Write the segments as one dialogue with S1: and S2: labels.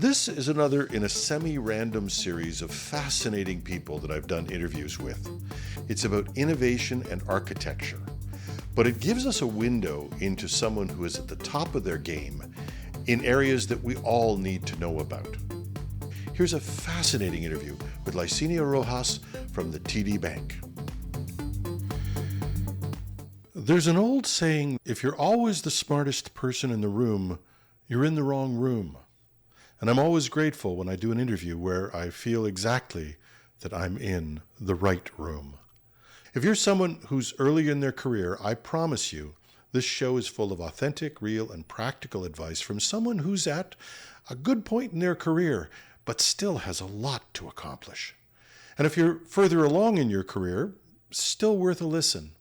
S1: This is another in a semi-random series of fascinating people that I've done interviews with. It's about innovation and architecture, but it gives us a window into someone who is at the top of their game in areas that we all need to know about. Here's a fascinating interview with Licenia Rojas from the TD Bank. There's an old saying, if you're always the smartest person in the room, you're in the wrong room. And I'm always grateful when I do an interview where I feel exactly that I'm in the right room. If you're someone who's early in their career, I promise you, this show is full of authentic, real, and practical advice from someone who's at a good point in their career, but still has a lot to accomplish. And if you're further along in your career, still worth a listen.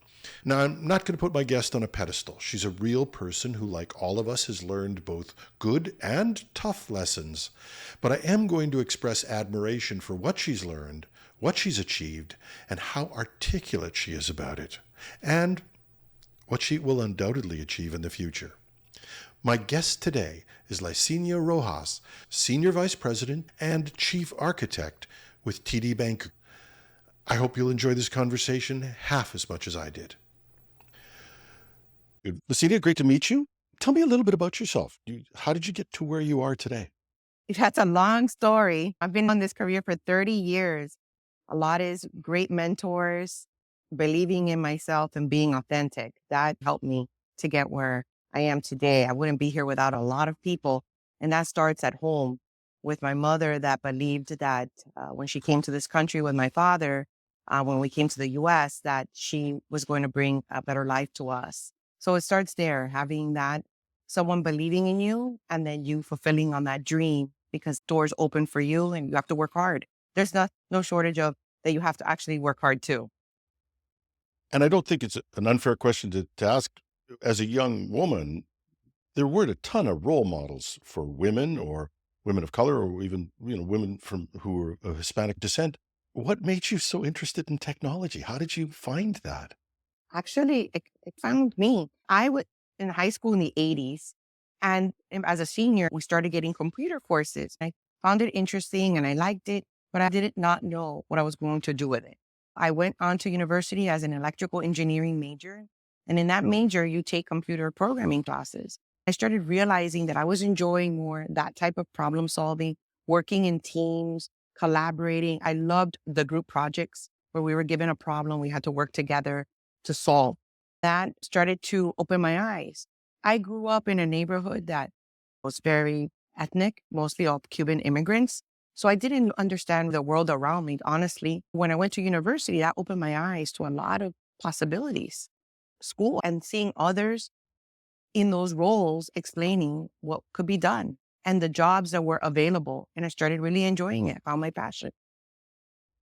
S1: Now, I'm not going to put my guest on a pedestal. She's a real person who, like all of us, has learned both good and tough lessons. But I am going to express admiration for what she's learned, what she's achieved, and how articulate she is about it, and what she will undoubtedly achieve in the future. My guest today is Licenia Rojas, Senior Vice President and Chief Architect with TD Bank. I hope you'll enjoy this conversation half as much as I did. Licenia, great to meet you. Tell me a little bit about yourself. How did you get to where you are today?
S2: That's a long story. I've been on this career for 30 years. A lot is great mentors, believing in myself and being authentic. That helped me to get where I am today. I wouldn't be here without a lot of people. And that starts at home with my mother that believed that when she came to this country with my father, when we came to the US, that she was going to bring a better life to us. So it starts there, having that someone believing in you and then you fulfilling on that dream because doors open for you and you have to work hard. There's no shortage of that you have to actually work hard too.
S1: And I don't think it's an unfair question to ask. As a young woman, there weren't a ton of role models for women or women of color or even women who were of Hispanic descent. What made you so interested in technology? How did you find that?
S2: Actually, it found me. I was in high school in the 80s. And as a senior, we started getting computer courses. I found it interesting and I liked it, but I did not know what I was going to do with it. I went on to university as an electrical engineering major. And in that major, you take computer programming classes. I started realizing that I was enjoying more that type of problem solving, working in teams, collaborating. I loved the group projects where we were given a problem, we had to work together to solve. That started to open my eyes. I grew up in a neighborhood that was very ethnic, mostly of Cuban immigrants. So I didn't understand the world around me, honestly. When I went to university, that opened my eyes to a lot of possibilities. School and seeing others in those roles explaining what could be done and the jobs that were available. And I started really enjoying it, found my passion.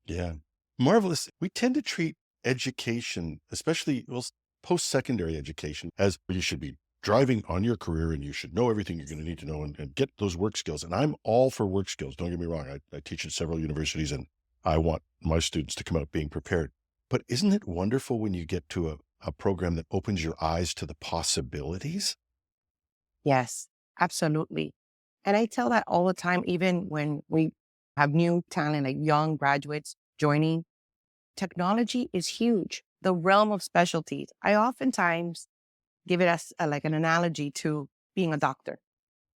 S1: Yeah. Marvelous. We tend to treat education, especially post-secondary education, as you should be driving on your career and you should know everything you're going to need to know and get those work skills. And I'm all for work skills. Don't get me wrong. I teach at several universities and I want my students to come out being prepared. But isn't it wonderful when you get to a program that opens your eyes to the possibilities?
S2: Yes, absolutely. And I tell that all the time, even when we have new talent, like young graduates joining, technology is huge. The realm of specialties. I oftentimes give it as like an analogy to being a doctor.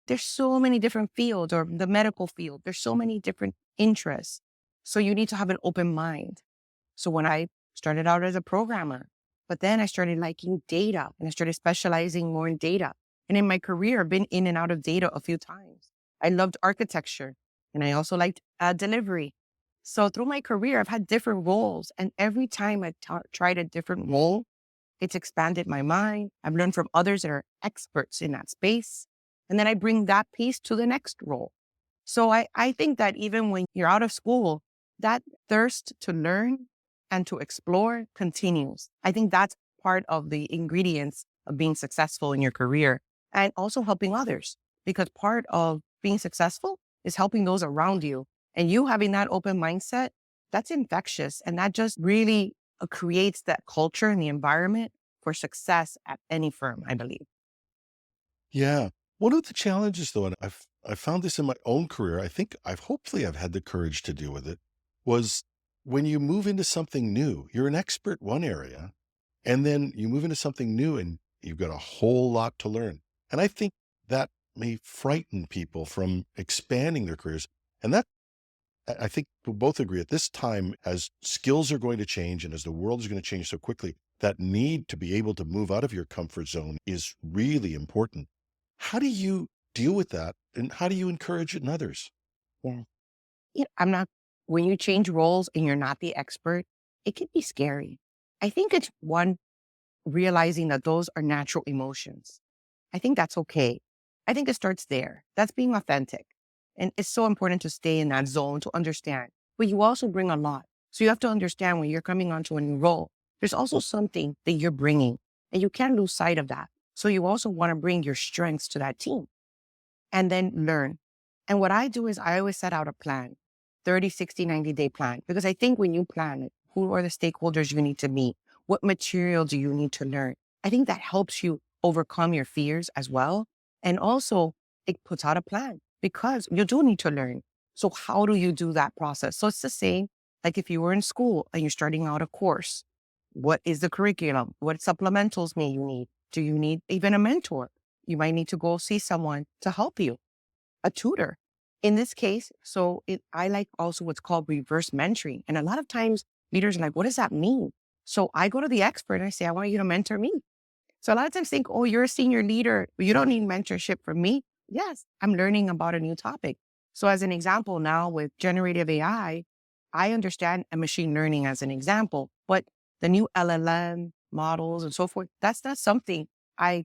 S2: There's so many different fields or the medical field. There's so many different interests. So you need to have an open mind. So when I started out as a programmer, but then I started liking data and I started specializing more in data. And in my career, I've been in and out of data a few times. I loved architecture and I also liked delivery. So through my career, I've had different roles. And every time I tried a different role, it's expanded my mind. I've learned from others that are experts in that space. And then I bring that piece to the next role. So I think that even when you're out of school, that thirst to learn and to explore continues. I think that's part of the ingredients of being successful in your career and also helping others, because part of being successful is helping those around you. And you having that open mindset, that's infectious. And that just really creates that culture and the environment for success at any firm, I believe.
S1: Yeah. One of the challenges, though, and I found this in my own career, I think I've had the courage to deal with it, was when you move into something new, you're an expert one area, and then you move into something new and you've got a whole lot to learn. And I think that may frighten people from expanding their careers. And that I think we both agree at this time, as skills are going to change and as the world is going to change so quickly, that need to be able to move out of your comfort zone is really important. How do you deal with that? And how do you encourage it in others?
S2: Yeah. I'm not, when you change roles and you're not the expert, it can be scary. I think it's one, realizing that those are natural emotions. I think that's okay. I think it starts there. That's being authentic. And it's so important to stay in that zone to understand. But you also bring a lot. So you have to understand when you're coming onto a new role, there's also something that you're bringing, and you can't lose sight of that. So you also want to bring your strengths to that team and then learn. And what I do is I always set out a plan, 30, 60, 90-day plan, because I think when you plan it, who are the stakeholders you need to meet? What material do you need to learn? I think that helps you overcome your fears as well. And also it puts out a plan because you do need to learn. So how do you do that process? So it's the same, like if you were in school and you're starting out a course, what is the curriculum? What supplementals may you need? Do you need even a mentor? You might need to go see someone to help you, a tutor. In this case, I like also what's called reverse mentoring. And a lot of times leaders are like, what does that mean? So I go to the expert and I say, I want you to mentor me. So a lot of times think, oh, you're a senior leader. You don't need mentorship from me. Yes, I'm learning about a new topic. So as an example now with generative AI, I understand a machine learning as an example, but the new LLM models and so forth, that's not something I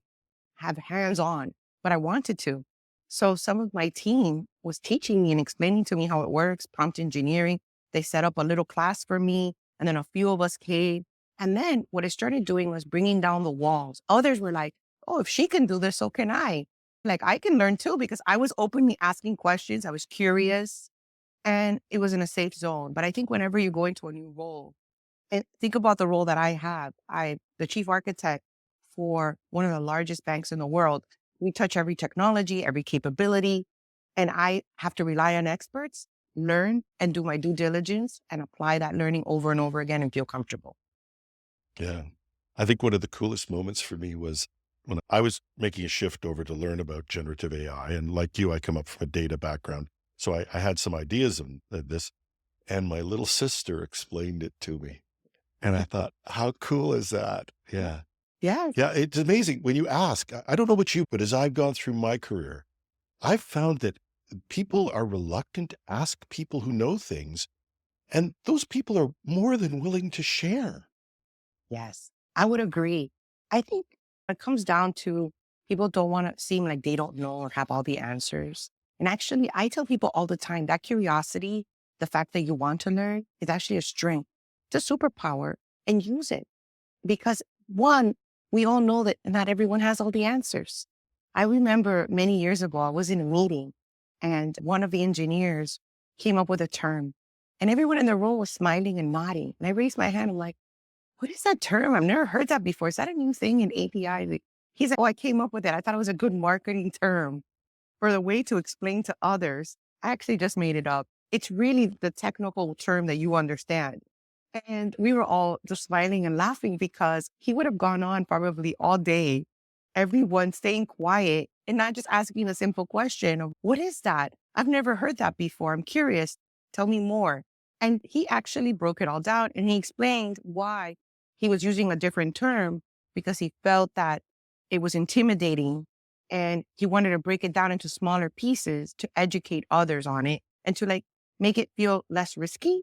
S2: have hands on, but I wanted to. So some of my team was teaching me and explaining to me how it works, prompt engineering. They set up a little class for me, and then a few of us came. And then what I started doing was bringing down the walls. Others were like, oh, if she can do this, so can I. Like, I can learn too, because I was openly asking questions. I was curious, and it was in a safe zone. But I think whenever you go into a new role, and think about the role that I have. The chief architect for one of the largest banks in the world. We touch every technology, every capability, and I have to rely on experts, learn and do my due diligence and apply that learning over and over again and feel comfortable.
S1: Yeah. I think one of the coolest moments for me was when I was making a shift over to learn about generative AI. And like you, I come up from a data background. So I had some ideas of this, and my little sister explained it to me. And I thought, how cool is that? Yeah.
S2: Yes.
S1: Yeah. It's amazing when you ask. I don't know about you, but as I've gone through my career, I've found that people are reluctant to ask people who know things, and those people are more than willing to share.
S2: Yes, I would agree. I think it comes down to people don't want to seem like they don't know or have all the answers. And actually, I tell people all the time that curiosity, the fact that you want to learn, is actually a strength. It's a superpower, and use it. Because one, we all know that not everyone has all the answers. I remember many years ago, I was in a meeting and one of the engineers came up with a term, and everyone in the room was smiling and nodding. And I raised my hand. I'm like, what is that term? I've never heard that before. Is that a new thing in API? He's like, oh, I came up with it. I thought it was a good marketing term for the way to explain to others. I actually just made it up. It's really the technical term that you understand. And we were all just smiling and laughing because he would have gone on probably all day, everyone staying quiet and not just asking a simple question of, what is that? I've never heard that before. I'm curious. Tell me more. And he actually broke it all down and he explained why he was using a different term, because he felt that it was intimidating and he wanted to break it down into smaller pieces to educate others on it and to like make it feel less risky.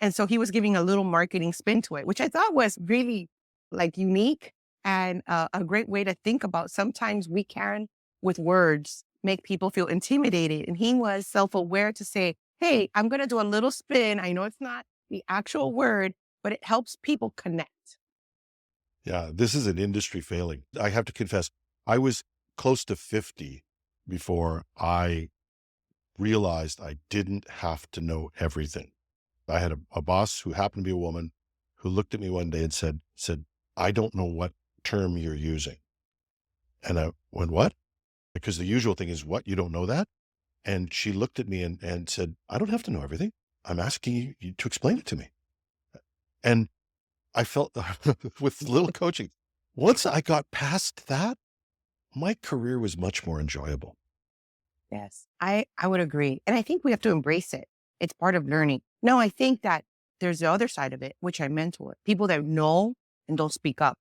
S2: And so he was giving a little marketing spin to it, which I thought was really like unique and a great way to think about. Sometimes we can, with words, make people feel intimidated. And he was self-aware to say, hey, I'm going to do a little spin. I know it's not the actual word, but it helps people connect.
S1: Yeah, this is an industry failing. I have to confess, I was close to 50 before I realized I didn't have to know everything. I had a boss who happened to be a woman who looked at me one day and said, I don't know what term you're using. And I went, what? Because the usual thing is, what, you don't know that? And she looked at me and said, I don't have to know everything. I'm asking you to explain it to me. And I felt with little coaching, once I got past that, my career was much more enjoyable.
S2: Yes, I would agree. And I think we have to embrace it. It's part of learning. No, I think that there's the other side of it, which I mentor people that know and don't speak up.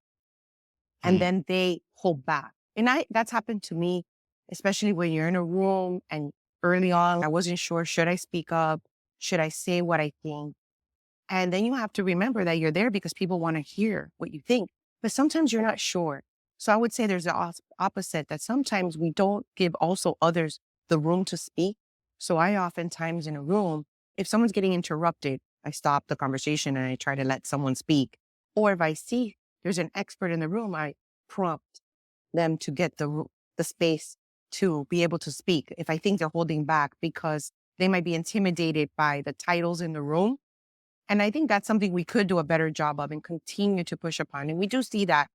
S2: And
S1: Mm,
S2: then they hold back. And that's happened to me, especially when you're in a room and early on, I wasn't sure, should I speak up? Should I say what I think? And then you have to remember that you're there because people want to hear what you think, but sometimes you're not sure. So I would say there's the opposite, that sometimes we don't give also others the room to speak. So I oftentimes in a room, if someone's getting interrupted, I stop the conversation and I try to let someone speak. Or if I see there's an expert in the room, I prompt them to get the space to be able to speak. If I think they're holding back because they might be intimidated by the titles in the room, and I think that's something we could do a better job of and continue to push upon. And we do see that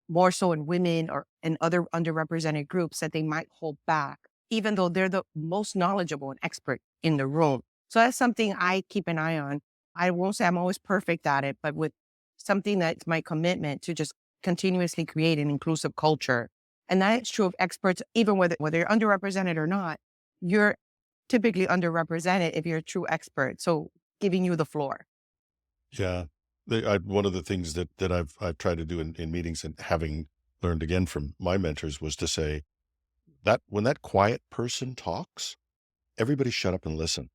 S2: more so in women or in other underrepresented groups, that they might hold back, even though they're the most knowledgeable and expert in the room. So that's something I keep an eye on. I won't say I'm always perfect at it, but with something that's my commitment to just continuously create an inclusive culture. And that's true of experts, even whether you're underrepresented or not, you're typically underrepresented if you're a true expert. So giving you the floor.
S1: yeah. One of the things that I've tried to do in meetings, and having learned again from my mentors, was to say that when that quiet person talks, everybody shut up and listen.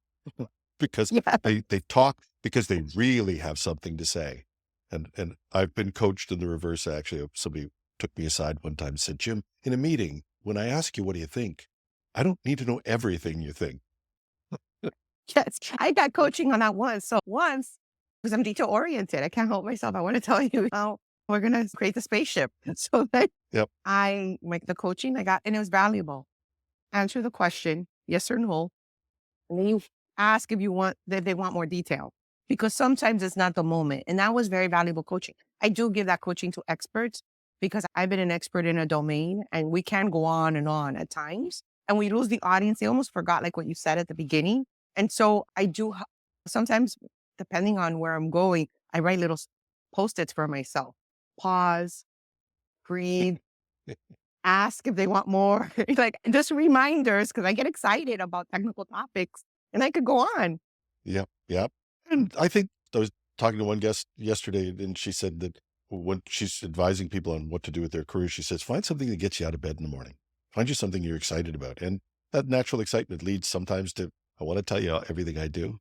S1: Because
S2: Yeah.
S1: they talk because they really have something to say. And I've been coached in the reverse, actually. Somebody took me aside one time and said, Jim, in a meeting, when I ask you, what do you think? I don't need to know everything you think.
S2: Yes, I got coaching on that once. So once, because I'm detail oriented, I can't help myself. I want to tell you how we're going to create the spaceship. And so then
S1: Yep.
S2: I make the coaching I got, and it was valuable. Answer the question, yes or no. And then you ask if they want more detail, because sometimes it's not the moment. And that was very valuable coaching. I do give that coaching to experts because I've been an expert in a domain and we can go on and on at times. And we lose the audience. They almost forgot like what you said at the beginning. And so I do sometimes, depending on where I'm going, I write little post-its for myself. Pause, breathe, ask if they want more. Like just reminders, because I get excited about technical topics and I could go on.
S1: Yep. Yep. And I think I was talking to one guest yesterday, and she said that when she's advising people on what to do with their career, she says, find something that gets you out of bed in the morning. Find you something you're excited about. And that natural excitement leads sometimes to, I want to tell you everything I do.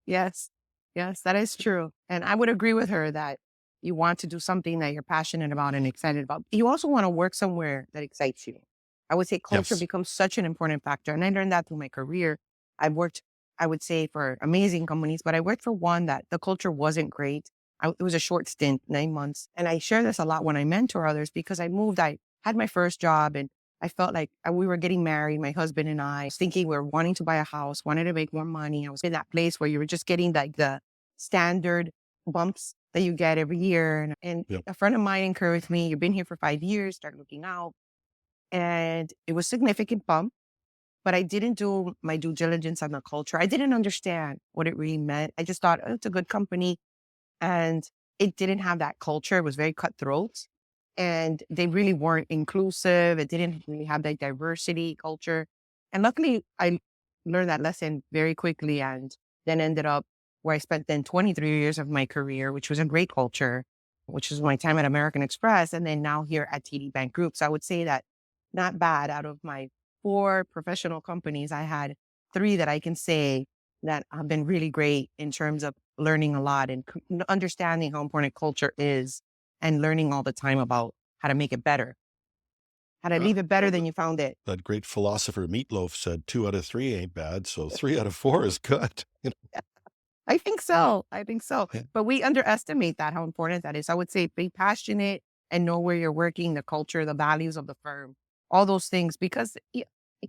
S2: Yes. Yes, that is true. And I would agree with her that you want to do something that you're passionate about and excited about. You also want to work somewhere that excites you. I would say culture
S1: Yes.
S2: becomes such an important factor. And I learned that through my career. I've worked, I would say, for amazing companies, but I worked for one that the culture wasn't great. It was a short stint, 9 months. And I share this a lot when I mentor others because I had my first job and I felt like we were getting married, my husband and I, thinking we were wanting to buy a house, wanted to make more money. I was in that place where you were just getting like the standard bumps that you get every year. And
S1: Yep.
S2: a friend of mine encouraged me, you've been here for 5 years, start looking out. And it was a significant bump, but I didn't do my due diligence on the culture. I didn't understand what it really meant. I just thought, oh, it's a good company. And it didn't have that culture. It was very cutthroat. And they really weren't inclusive. It didn't really have that diversity culture. And luckily, I learned that lesson very quickly and then ended up where I spent then 23 years of my career, which was a great culture, which was my time at American Express. And then now here at TD Bank Group. So I would say that not bad. Out of my 4 professional companies, I had 3 that I can say that have been really great in terms of learning a lot and understanding how important culture is and learning all the time about how to make it better, how to
S1: Uh,
S2: leave it better than you found it.
S1: that great philosopher Meatloaf said 2 out of 3 ain't bad. So 3 out of 4 is good.
S2: I think so. I think so.
S1: Yeah.
S2: But we underestimate that, how important that is. I would say be passionate and know where you're working, the culture, the values of the firm, all those things, because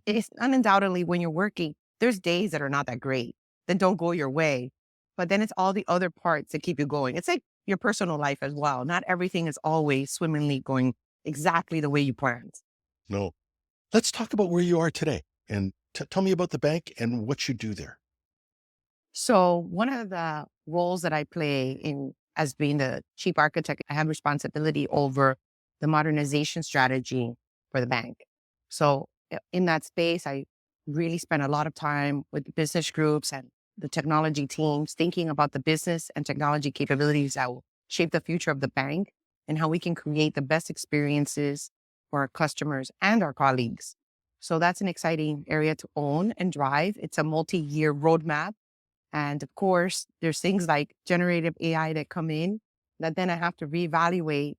S2: it's undoubtedly when you're working, there's days that are not that great, that don't go your way. But then it's all the other parts that keep you going. It's like your personal life as well. Not everything is always swimmingly going exactly the way you planned.
S1: No. Let's talk about where you are today and tell me about the bank and what you do there.
S2: So one of the roles that I play in as being the chief architect, I have responsibility over the modernization strategy for the bank. So in that space, I really spend a lot of time with the business groups and the technology teams thinking about the business and technology capabilities that will shape the future of the bank and how we can create the best experiences for our customers and our colleagues. So that's an exciting area to own and drive. It's a multi-year roadmap, and of course, there's things like generative AI that come in that then I have to reevaluate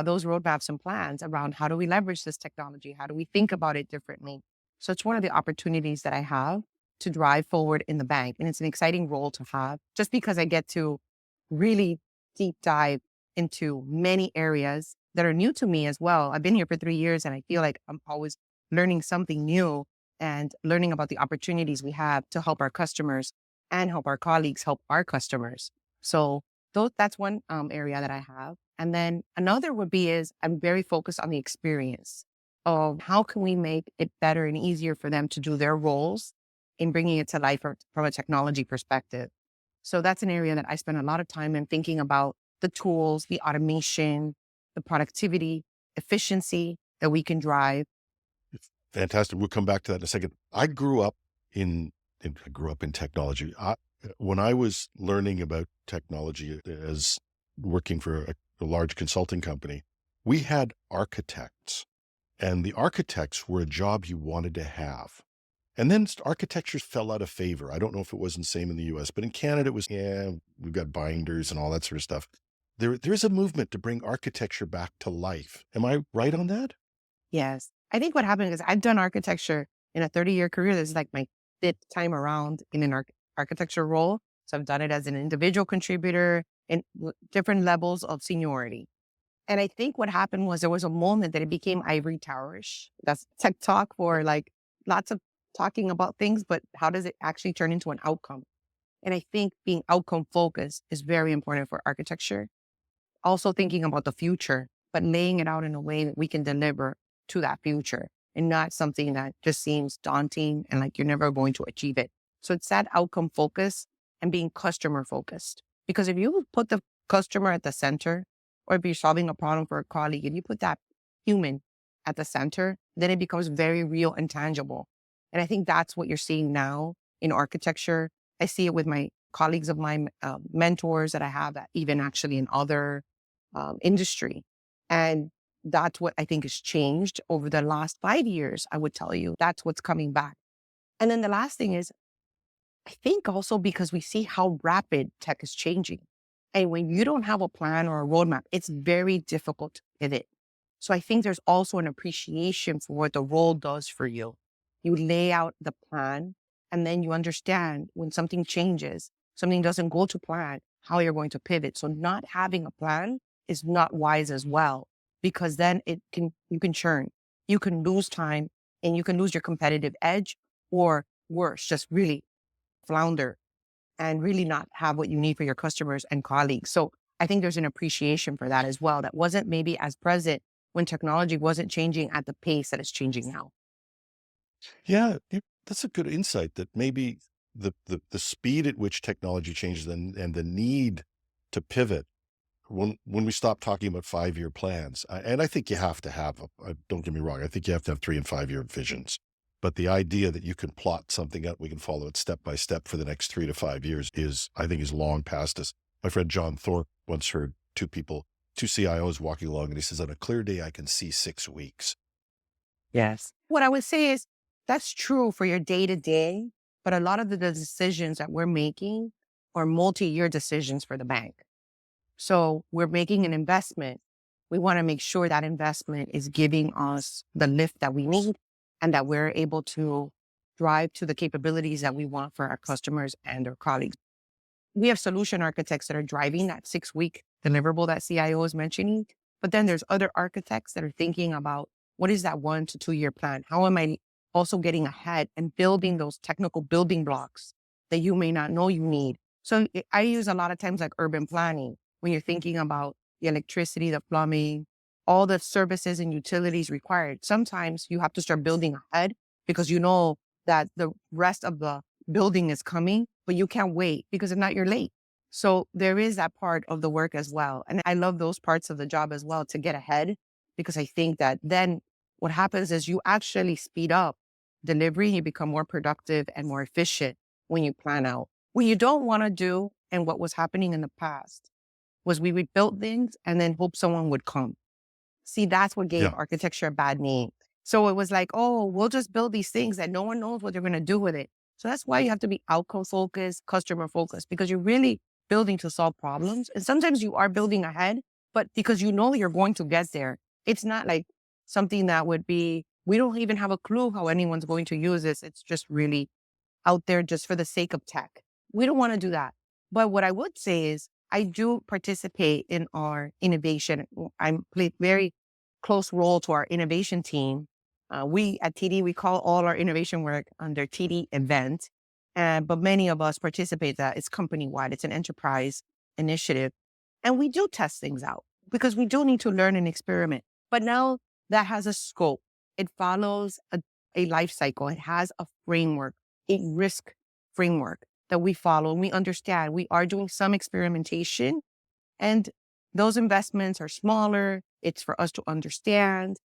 S2: those roadmaps and plans around how do we leverage this technology? How do we think about it differently? So it's one of the opportunities that I have to drive forward in the bank. And it's an exciting role to have just because I get to really deep dive into many areas that are new to me as well. I've been here for 3 years and I feel like I'm always learning something new and learning about the opportunities we have to help our customers and help our colleagues help our customers. So that's one area that I have. And then another would be is I'm very focused on the experience of how can we make it better and easier for them to do their roles in bringing it to life from a technology perspective. So that's an area that I spend a lot of time in thinking about the tools, the automation, the productivity, efficiency that we can drive.
S1: Fantastic. We'll come back to that in a second. I grew up in technology. When I was learning about technology as working for a large consulting company, we had architects, and the architects were a job you wanted to have. And then architecture fell out of favor. I don't know if it wasn't the same in the US, but in Canada, it was, yeah, we've got binders and all that sort of stuff. There's a movement to bring architecture back to life. Am I right on that?
S2: Yes. I think what happened is I've done architecture in a 30-year career. This is like my fifth time around in an architecture role. So I've done it as an individual contributor in different levels of seniority. And I think what happened was there was a moment that it became ivory towerish. That's tech talk for like lots of talking about things, but how does it actually turn into an outcome? And I think being outcome focused is very important for architecture. Also thinking about the future, but laying it out in a way that we can deliver to that future and not something that just seems daunting and like you're never going to achieve it. So it's that outcome focus and being customer focused. Because if you put the customer at the center, or if you're solving a problem for a colleague and you put that human at the center, then it becomes very real and tangible. And I think that's what you're seeing now in architecture. I see it with my colleagues of mine, mentors that I have, that even actually in other industry. And that's what I think has changed over the last 5 years. I would tell you that's what's coming back. And then the last thing is, I think also because we see how rapid tech is changing. And when you don't have a plan or a roadmap, it's very difficult to pivot. So I think there's also an appreciation for what the role does for you. You lay out the plan and then you understand when something changes, something doesn't go to plan, how you're going to pivot. So not having a plan is not wise as well, because then you can churn, you can lose time and you can lose your competitive edge, or worse, just really flounder and really not have what you need for your customers and colleagues. So I think there's an appreciation for that as well that wasn't maybe as present when technology wasn't changing at the pace that it's changing now.
S1: Yeah, that's a good insight that maybe the speed at which technology changes and the need to pivot when we stop talking about 5-year plans. And I think you have to have, don't get me wrong, I think you have to have 3 and 5 year visions. But the idea that you can plot something out, we can follow it step by step for the next 3 to 5 years I think is long past us. My friend John Thorpe once heard two CIOs walking along, and he says, on a clear day, I can see 6 weeks.
S2: Yes. What I would say is that's true for your day to day, but a lot of the decisions that we're making are multi-year decisions for the bank. So we're making an investment. We want to make sure that investment is giving us the lift that we need and that we're able to drive to the capabilities that we want for our customers and our colleagues. We have solution architects that are driving that 6-week deliverable that CIO is mentioning. But then there's other architects that are thinking about what is that 1 to 2 year plan? How am I also getting ahead and building those technical building blocks that you may not know you need? So I use a lot of times like urban planning when you're thinking about the electricity, the plumbing, all the services and utilities required. Sometimes you have to start building ahead because you know that the rest of the building is coming, but you can't wait because if not, you're late. So there is that part of the work as well. And I love those parts of the job as well to get ahead, because I think that then what happens is you actually speed up delivery. You become more productive and more efficient when you plan out. What you don't want to do, and what was happening in the past, was we would build things and then hope someone would come. See, that's what gave
S1: Yeah.
S2: architecture a bad name. So it was like, oh, we'll just build these things that no one knows what they're going to do with it. So that's why you have to be outcome focused, customer focused, because you're really building to solve problems. And sometimes you are building ahead, but because you know you're going to get there, it's not like something that would be, we don't even have a clue how anyone's going to use this. It's just really out there just for the sake of tech. We don't want to do that. But what I would say is I do participate in our innovation. I play very close role to our innovation team. We at TD, we call all our innovation work under TD event. But many of us participate that it's company wide. It's an enterprise initiative. And we do test things out because we do need to learn and experiment. But now that has a scope. It follows a life cycle. It has a framework, a risk framework that we follow and we understand. We are doing some experimentation, and those investments are smaller. It's for us to understand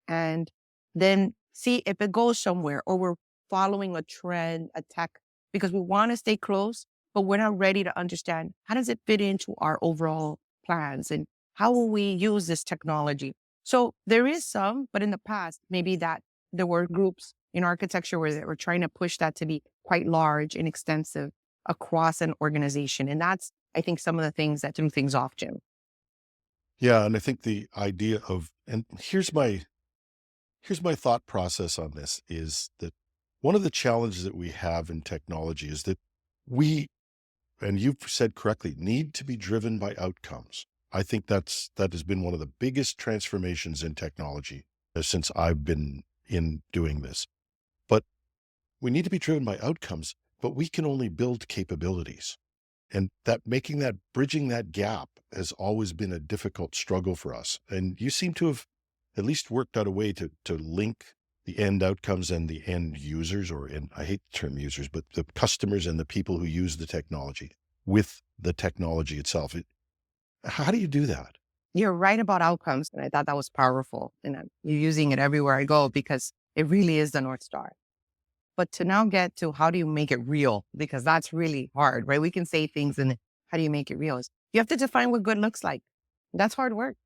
S2: and then see if it goes somewhere, or we're following a trend, a tech, because we want to stay close, but we're not ready to understand how does it fit into our overall plans and how will we use this technology. So there is some, but in the past, maybe that there were groups in architecture where they were trying to push that to be quite large and extensive across an organization. And that's, I think, some of the things that threw things off, Jim.
S1: Yeah. And I think the idea of, and here's my thought process on this, is that one of the challenges that we have in technology is that we, and you've said correctly, need to be driven by outcomes. I think that has been one of the biggest transformations in technology since I've been in doing this. But we need to be driven by outcomes, but we can only build capabilities. And that bridging that gap has always been a difficult struggle for us. And you seem to have at least worked out a way to link the end outcomes and the end users, I hate the term users, but the customers and the people who use the technology with the technology itself. How do you do that?
S2: You're right about outcomes. And I thought that was powerful. And you're using it everywhere I go because it really is the North Star. But to now get to how do you make it real? Because that's really hard, right? We can say things and how do you make it real? You have to define what good looks like. That's hard work.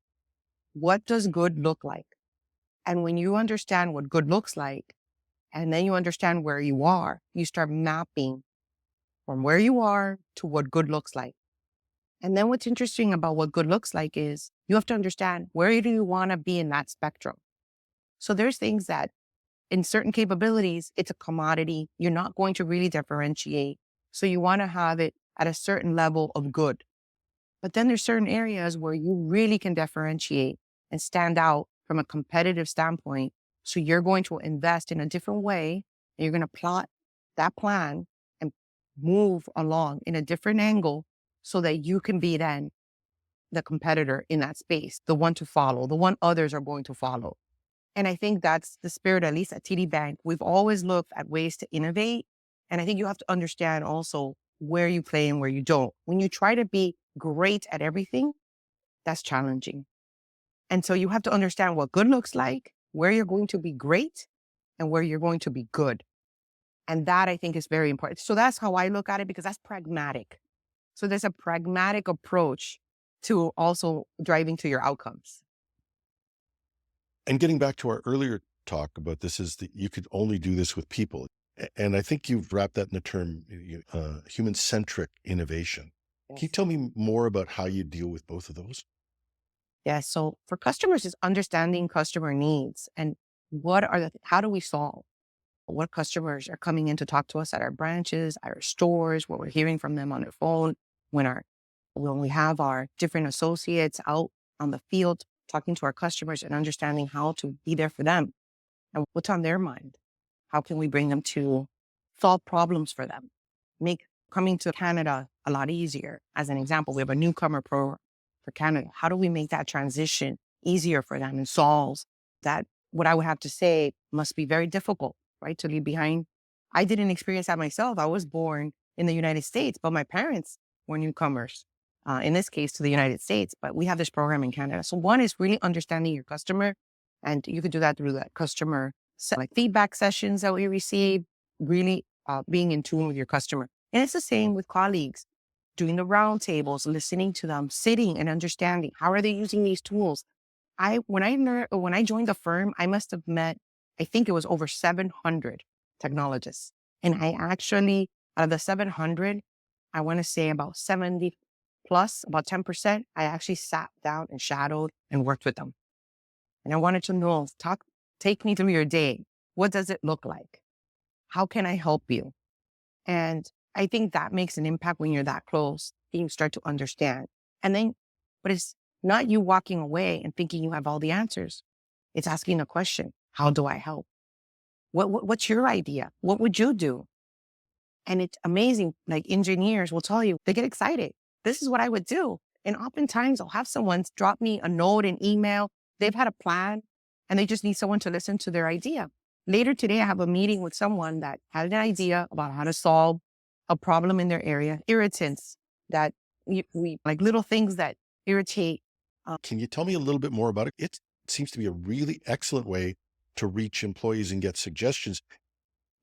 S2: What does good look like? And when you understand what good looks like, and then you understand where you are, you start mapping from where you are to what good looks like. And then what's interesting about what good looks like is you have to understand where do you want to be in that spectrum. So there's things that in certain capabilities, it's a commodity. You're not going to really differentiate. So you want to have it at a certain level of good. But then there's certain areas where you really can differentiate and stand out from a competitive standpoint. So you're going to invest in a different way, and you're going to plot that plan and move along in a different angle so that you can be then the competitor in that space, the one to follow, the one others are going to follow. And I think that's the spirit, at least at TD Bank. We've always looked at ways to innovate. And I think you have to understand also where you play and where you don't. When you try to be great at everything, that's challenging. And so you have to understand what good looks like, where you're going to be great, and where you're going to be good. And that I think is very important. So that's how I look at it, because that's pragmatic. So there's a pragmatic approach to also driving to your outcomes.
S1: And getting back to our earlier talk about this, is that you could only do this with people. And I think you've wrapped that in the term human-centric innovation.
S2: Yes.
S1: Can you tell me more about how you deal with both of those?
S2: Yeah. So for customers, it's understanding customer needs and how do we solve what customers are coming in to talk to us at our branches, our stores, what we're hearing from them on their phone, when we have our different associates out on the field, talking to our customers and understanding how to be there for them and what's on their mind. How can we bring them to solve problems for them? Make coming to Canada a lot easier. As an example, we have a newcomer program for Canada. How do we make that transition easier for them and solves that. What I would have to say must be very difficult, right? To leave behind. I didn't experience that myself. I was born in the United States, but my parents were newcomers, in this case to the United States. But we have this program in Canada. So one is really understanding your customer. And you could do that through that customer like feedback sessions that we receive, really being in tune with your customer. And it's the same with colleagues, doing the round tables, listening to them, sitting and understanding how are they using these tools. When I joined the firm, I must have met, I think it was over 700 technologists. And I actually, out of the 700, I want to say about 70 plus, about 10%, I actually sat down and shadowed and worked with them. And I wanted to know, take me through your day. What does it look like? How can I help you? And I think that makes an impact when you're that close and you start to understand. And then, but it's not you walking away and thinking you have all the answers. It's asking a question. How do I help? What's your idea? What would you do? And it's amazing. Like engineers will tell you, they get excited. This is what I would do. And oftentimes I'll have someone drop me a note, an email. They've had a plan and they just need someone to listen to their idea. Later today, I have a meeting with someone that had an idea about how to solve a problem in their area, irritants that we like little things that irritate.
S1: Can you tell me a little bit more about it? It seems to be a really excellent way to reach employees and get suggestions.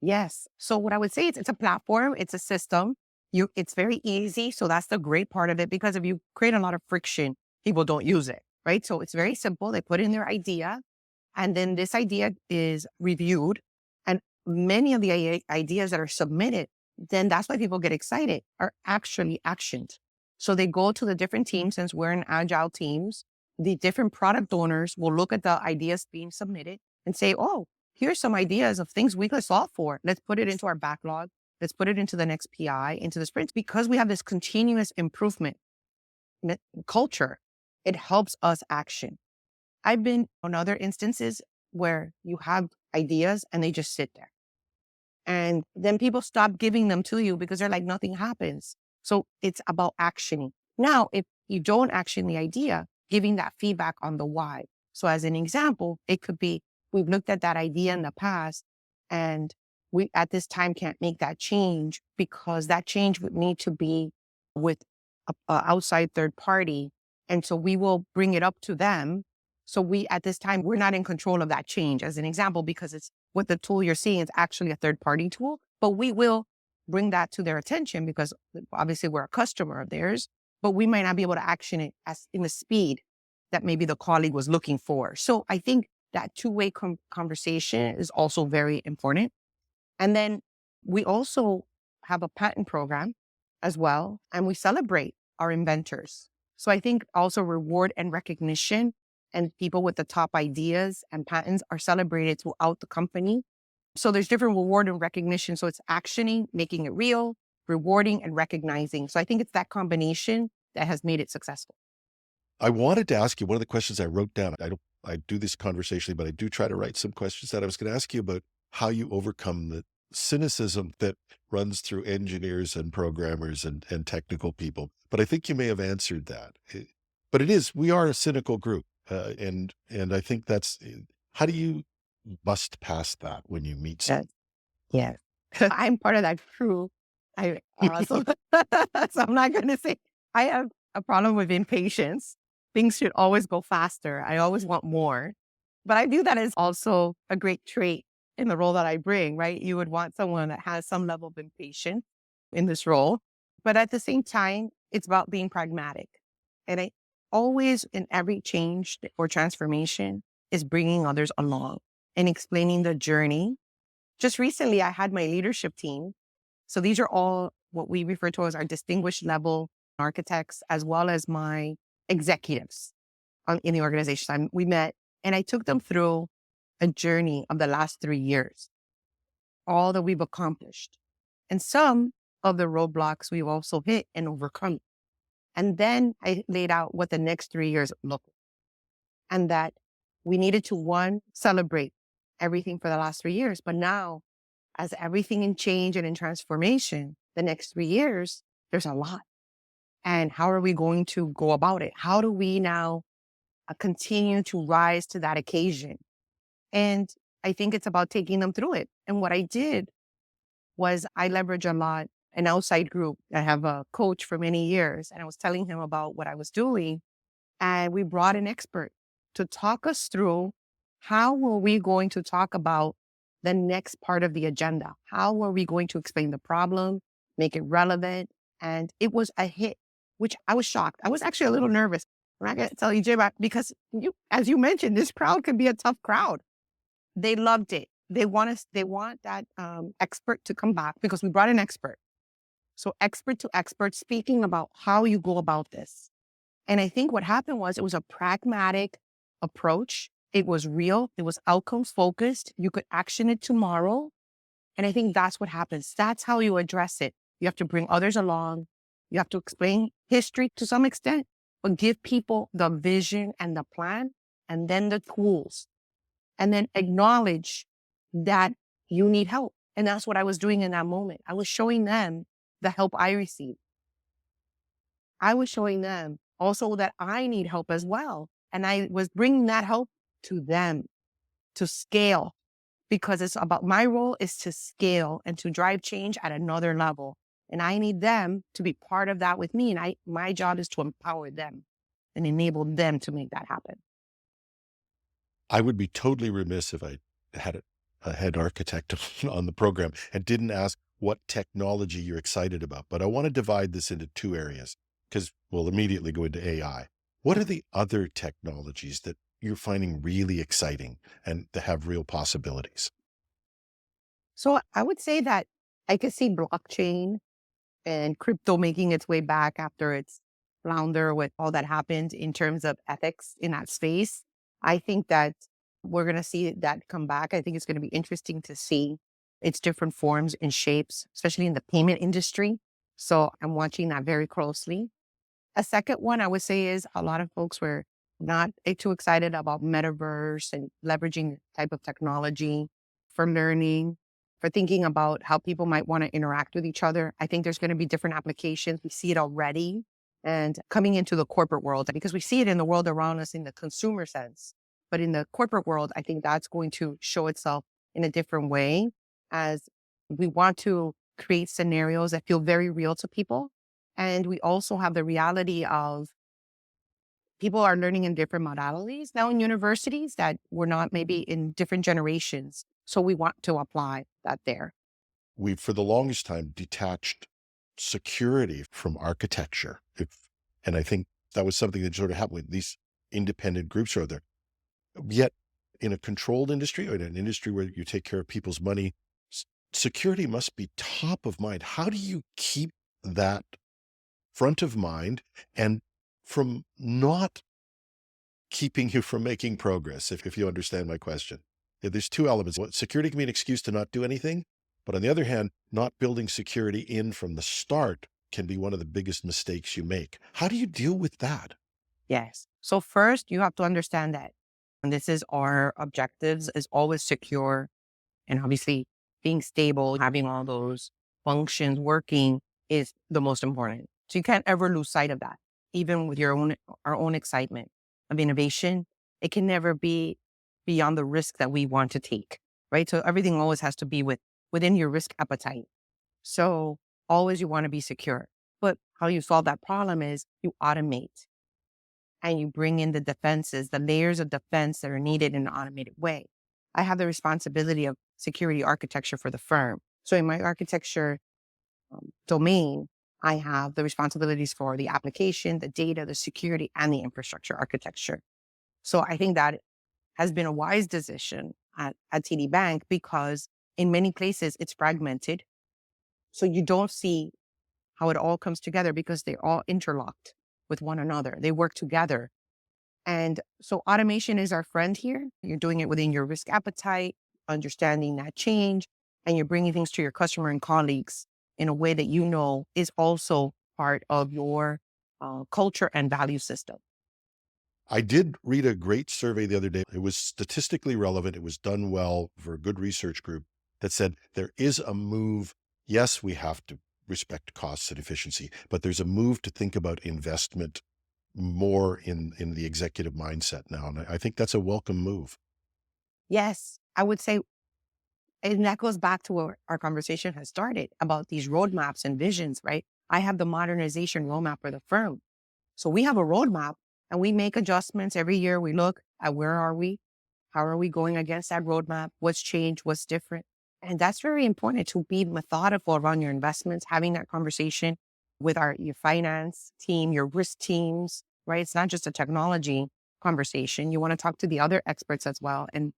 S2: Yes. So what I would say is it's a platform, it's a system. It's very easy. So that's the great part of it, because if you create a lot of friction, people don't use it, right? So it's very simple. They put in their idea and then this idea is reviewed. And many of the ideas that are submitted, then that's why people get excited, are actually actioned. So they go to the different teams, since we're in agile teams, the different product owners will look at the ideas being submitted and say, oh, here's some ideas of things we could solve for. Let's put it into our backlog. Let's put it into the next PI, into the sprints, because we have this continuous improvement culture. It helps us action. I've been on other instances where you have ideas and they just sit there. And then people stop giving them to you because they're like, nothing happens. So it's about actioning. Now, if you don't action the idea, giving that feedback on the why. So as an example, it could be, we've looked at that idea in the past and we at this time can't make that change because that change would need to be with a outside third party. And so we will bring it up to them. So at this time, we're not in control of that change, as an example, because it's what the tool you're seeing is actually a third party tool, but we will bring that to their attention because obviously we're a customer of theirs, but we might not be able to action it as in the speed that maybe the colleague was looking for. So I think that two-way conversation is also very important. And then we also have a patent program as well, and we celebrate our inventors. So I think also reward and recognition, and people with the top ideas and patents are celebrated throughout the company. So there's different reward and recognition. So it's actioning, making it real, rewarding and recognizing. So I think it's that combination that has made it successful.
S1: I wanted to ask you one of the questions I wrote down. I do this conversationally, but I do try to write some questions that I was going to ask you about how you overcome the cynicism that runs through engineers and programmers and technical people. But I think you may have answered that. But we are a cynical group. And I think how do you bust past that when you meet someone?
S2: Yes. I'm part of that crew. So I'm not going to say I have a problem with impatience. Things should always go faster. I always want more. But I view that as also a great trait in the role that I bring, right? You would want someone that has some level of impatience in this role. But at the same time, it's about being pragmatic. And I always, in every change or transformation, is bringing others along and explaining the journey. Just recently, I had my leadership team. So these are all what we refer to as our distinguished level architects, as well as my executives in the organization. We met and I took them through a journey of the last 3 years, all that we've accomplished. And some of the roadblocks we've also hit and overcome. And then I laid out what the next 3 years look like. And that we needed to, one, celebrate everything for the last 3 years. But now, as everything in change and in transformation, the next 3 years, there's a lot. And how are we going to go about it? How do we now continue to rise to that occasion. And I think it's about taking them through it. And what I did was I leverage a lot an outside group. I have a coach for many years, and I was telling him about what I was doing. And we brought an expert to talk us through how were we going to talk about the next part of the agenda? How were we going to explain the problem, make it relevant? And it was a hit, which I was shocked. I was actually a little nervous. I'm not going to tell you, Jim, because as you mentioned, this crowd can be a tough crowd. They loved it. They want that expert to come back because we brought an expert. So expert to expert speaking about how you go about this. And I think what happened was it was a pragmatic approach. It was real. It was outcomes focused. You could action it tomorrow. And I think that's what happens. That's how you address it. You have to bring others along. You have to explain history to some extent, but give people the vision and the plan and then the tools. And then acknowledge that you need help. And that's what I was doing in that moment. I was showing them the help I received. I was showing them also that I need help as well. And I was bringing that help to them to scale, because it's about my role is to scale and to drive change at another level. And I need them to be part of that with me. And my job is to empower them and enable them to make that happen.
S1: I would be totally remiss if I had a head architect on the program and didn't ask what technology you're excited about. But I want to divide this into two areas because we'll immediately go into AI. What are the other technologies that you're finding really exciting and that have real possibilities?
S2: So I would say that I could see blockchain and crypto making its way back after its flounder with all that happened in terms of ethics in that space. I think that we're going to see that come back. I think it's going to be interesting to see its different forms and shapes, especially in the payment industry. So I'm watching that very closely. A second one I would say is a lot of folks were not too excited about metaverse and leveraging type of technology for learning, for thinking about how people might want to interact with each other. I think there's going to be different applications. We see it already and coming into the corporate world, because we see it in the world around us in the consumer sense. But in the corporate world, I think that's going to show itself in a different way as we want to create scenarios that feel very real to people. And we also have the reality of people are learning in different modalities now in universities that were not maybe in different generations. So we want to apply that there.
S1: We've, for the longest time, detached security from architecture. And I think that was something that sort of happened with these independent groups are there. Yet in a controlled industry or in an industry where you take care of people's money, security must be top of mind. How do you keep that front of mind and from not keeping you from making progress, if you understand my question? There's two elements. Security can be an excuse to not do anything, but on the other hand, not building security in from the start can be one of the biggest mistakes you make. How do you deal with that?
S2: Yes. So first you have to understand that, and this is our objectives, is always secure. And obviously being stable, having all those functions working is the most important. So you can't ever lose sight of that. Even with our own excitement of innovation, it can never be beyond the risk that we want to take, right? So everything always has to be within your risk appetite. So always you want to be secure. But how you solve that problem is you automate and you bring in the defenses, the layers of defense that are needed in an automated way. I have the responsibility of security architecture for the firm. So in my architecture domain, I have the responsibilities for the application, the data, the security, and the infrastructure architecture. So I think that has been a wise decision at TD Bank because in many places it's fragmented. So you don't see how it all comes together because they're all interlocked with one another. They work together. And so automation is our friend here. You're doing it within your risk appetite, understanding that change, and you're bringing things to your customer and colleagues in a way that you know is also part of your culture and value system.
S1: I did read a great survey the other day. It was statistically relevant. It was done well for a good research group that said there is a move. Yes, we have to respect costs and efficiency, but there's a move to think about investment more in the executive mindset now. And I think that's a welcome move.
S2: Yes, I would say, and that goes back to where our conversation has started about these roadmaps and visions, right? I have the modernization roadmap for the firm. So we have a roadmap and we make adjustments every year. We look at where are we? How are we going against that roadmap? What's changed? What's different? And that's very important to be methodical around your investments, having that conversation with your finance team, your risk teams, right? It's not just a technology conversation. You want to talk to the other experts as well and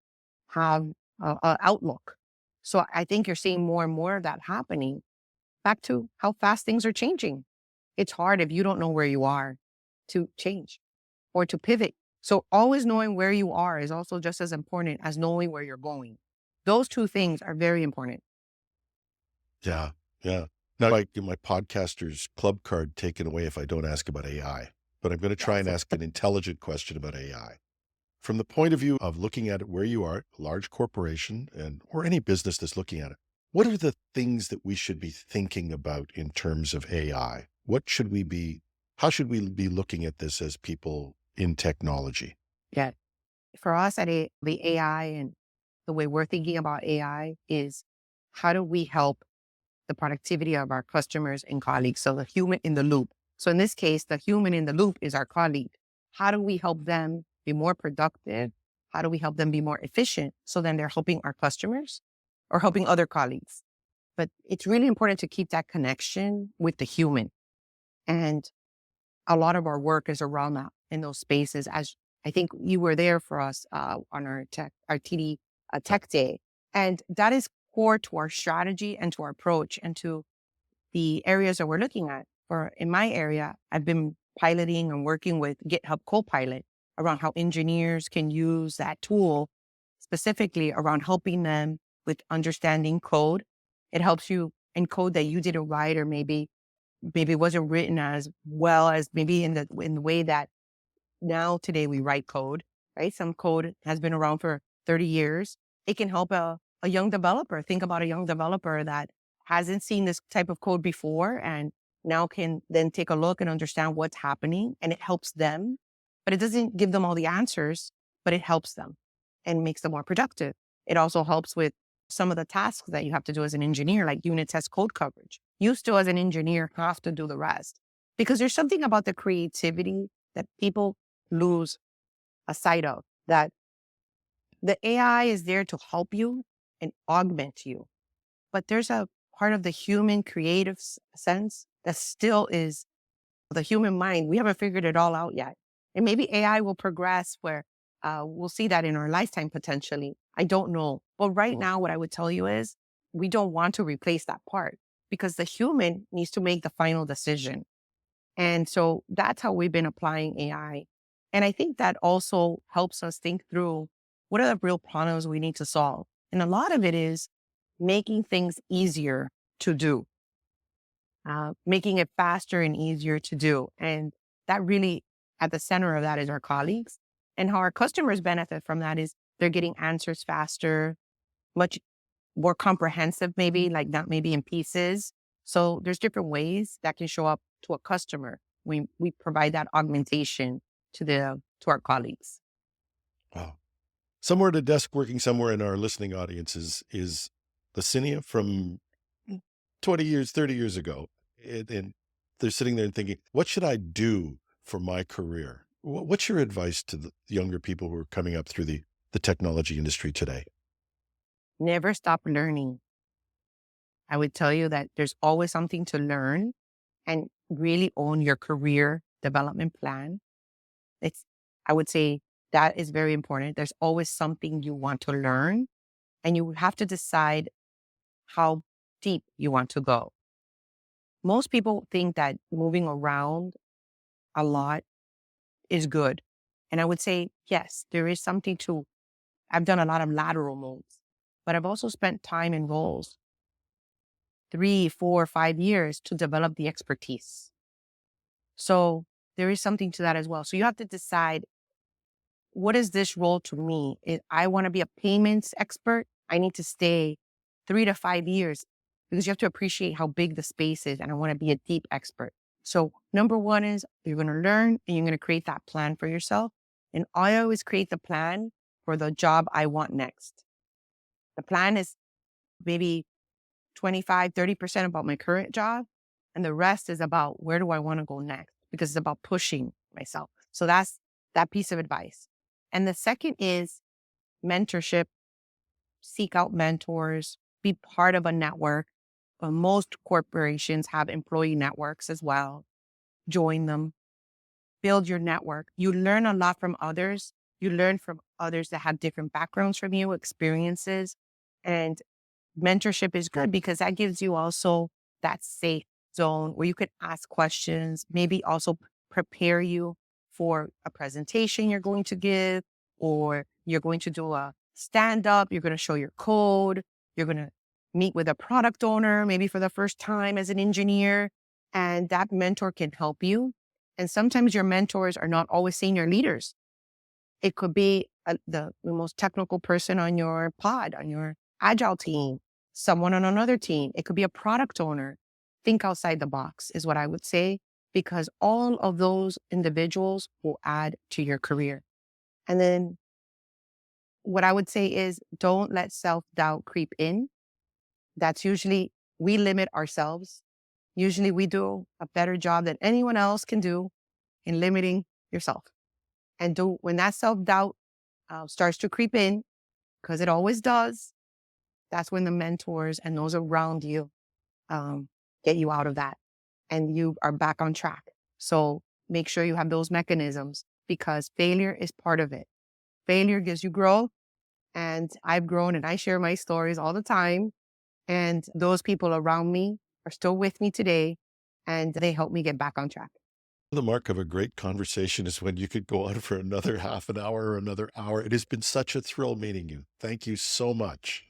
S2: have a outlook. So I think you're seeing more and more of that happening. Back to how fast things are changing. It's hard if you don't know where you are to change or to pivot. So always knowing where you are is also just as important as knowing where you're going. Those two things are very important.
S1: Yeah. Yeah. Now I get my podcaster's club card taken away if I don't ask about AI, but I'm going to try and
S2: Yes.
S1: ask an intelligent question about AI. From the point of view of looking at it where you are, a large corporation and or any business that's looking at it, what are the things that we should be thinking about in terms of AI? How should we be looking at this as people in technology?
S2: Yeah. For us the AI and the way we're thinking about AI is how do we help the productivity of our customers and colleagues? So the human in the loop. So in this case, the human in the loop is our colleague. How do we help them be more productive? How do we help them be more efficient? So then they're helping our customers or helping other colleagues. But it's really important to keep that connection with the human. And a lot of our work is around that in those spaces. As I think you were there for us on our TD Tech Day, and that is core to our strategy and to our approach and to the areas that we're looking at. For in my area, I've been piloting and working with GitHub Copilot around how engineers can use that tool specifically around helping them with understanding code. It helps you in code that you didn't write or maybe it wasn't written as well as maybe in the way that now today we write code, right? Some code has been around for 30 years. It can help a young developer. Think about a young developer that hasn't seen this type of code before and now can then take a look and understand what's happening, and it helps them, but it doesn't give them all the answers, but it helps them and makes them more productive. It also helps with some of the tasks that you have to do as an engineer, like unit test code coverage. You still, as an engineer, have to do the rest because there's something about the creativity that people lose a sight of, that the AI is there to help you and augment you. But there's a part of the human creative sense that still is the human mind. We haven't figured it all out yet. And maybe AI will progress where we'll see that in our lifetime potentially. I don't know. But right now, what I would tell you is we don't want to replace that part because the human needs to make the final decision. And so that's how we've been applying AI. And I think that also helps us think through what are the real problems we need to solve. And a lot of it is making things easier to do, making it faster and easier to do. And that really at the center of that is our colleagues. And how our customers benefit from that is they're getting answers faster, much more comprehensive, maybe like not maybe in pieces. So there's different ways that can show up to a customer. We provide that augmentation to our colleagues.
S1: Wow. Somewhere at a desk working somewhere in our listening audience is Licenia from 20 years, 30 years ago. And they're sitting there and thinking, what should I do for my career? What's your advice to the younger people who are coming up through the technology industry today?
S2: Never stop learning. I would tell you that there's always something to learn and really own your career development plan. I would say that is very important. There's always something you want to learn and you have to decide how deep you want to go. Most people think that moving around a lot is good. And I would say, yes, there is something to, I've done a lot of lateral moves, but I've also spent time in roles, 3, 4, 5 years to develop the expertise. So there is something to that as well. So you have to decide, what is this role to me? If I want to be a payments expert, I need to stay 3 to 5 years because you have to appreciate how big the space is. And I want to be a deep expert. So number one is you're going to learn and you're going to create that plan for yourself. And I always create the plan for the job I want next. The plan is maybe 25, 30% about my current job. And the rest is about where do I want to go next? Because it's about pushing myself. So that's that piece of advice. And the second is mentorship. Seek out mentors, be part of a network. Most corporations have employee networks as well. Join them, build your network. You learn a lot from others. You learn from others that have different backgrounds from you, experiences. And mentorship is good because that gives you also that safe zone where you could ask questions, maybe also prepare you for a presentation you're going to give, or you're going to do a stand up, you're going to show your code, you're going to meet with a product owner, maybe for the first time as an engineer, and that mentor can help you. And sometimes your mentors are not always senior leaders. It could be the most technical person on your pod, on your agile team, someone on another team. It could be a product owner. Think outside the box is what I would say, because all of those individuals will add to your career. And then what I would say is don't let self-doubt creep in. That's usually, we limit ourselves. Usually we do a better job than anyone else can do in limiting yourself. And when that self-doubt starts to creep in, because it always does, that's when the mentors and those around you get you out of that and you are back on track. So make sure you have those mechanisms, because failure is part of it. Failure gives you growth. And I've grown and I share my stories all the time. And those people around me are still with me today, and they help me get back on track.
S1: The mark of a great conversation is when you could go on for another half an hour or another hour. It has been such a thrill meeting you. Thank you so much.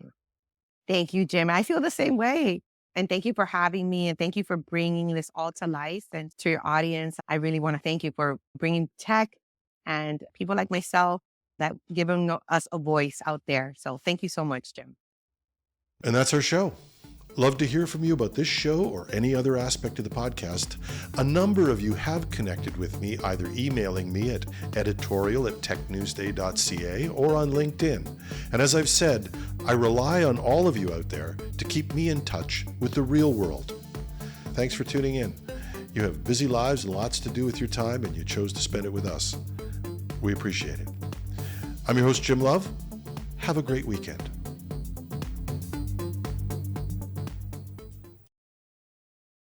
S2: Thank you, Jim. I feel the same way. And thank you for having me. And thank you for bringing this all to life. And to your audience, I really want to thank you for bringing tech and people like myself that giving us a voice out there. So thank you so much, Jim.
S1: And that's our show. Love to hear from you about this show or any other aspect of the podcast. A number of you have connected with me, either emailing me at editorial@technewsday.ca or on LinkedIn. And as I've said, I rely on all of you out there to keep me in touch with the real world. Thanks for tuning in. You have busy lives and lots to do with your time, and you chose to spend it with us. We appreciate it. I'm your host, Jim Love. Have a great weekend.